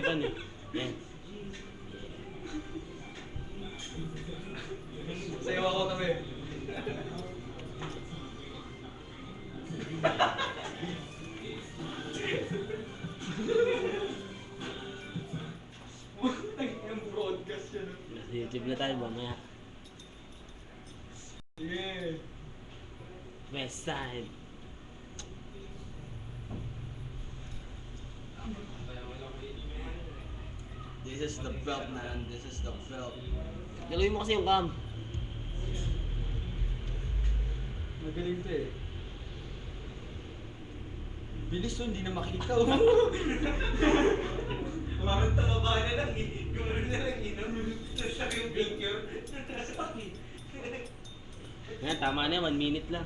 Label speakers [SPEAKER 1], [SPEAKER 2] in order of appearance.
[SPEAKER 1] Iban eh. Yan.
[SPEAKER 2] Sayo ako kami. Ang broadcast yan.
[SPEAKER 1] Nasa YouTube na tayo mamaya.
[SPEAKER 2] Sige.
[SPEAKER 1] West side.
[SPEAKER 3] This is the belt, man. This is the belt.
[SPEAKER 1] Galuin mo kasi yung cam.
[SPEAKER 2] Magaling to eh. Bilis to, hindi na makita oh.
[SPEAKER 3] Parang tababa na lang eh. Gumano na lang inom. Tapos yung picture.
[SPEAKER 1] Yan, tama na yan. 1 minute lang.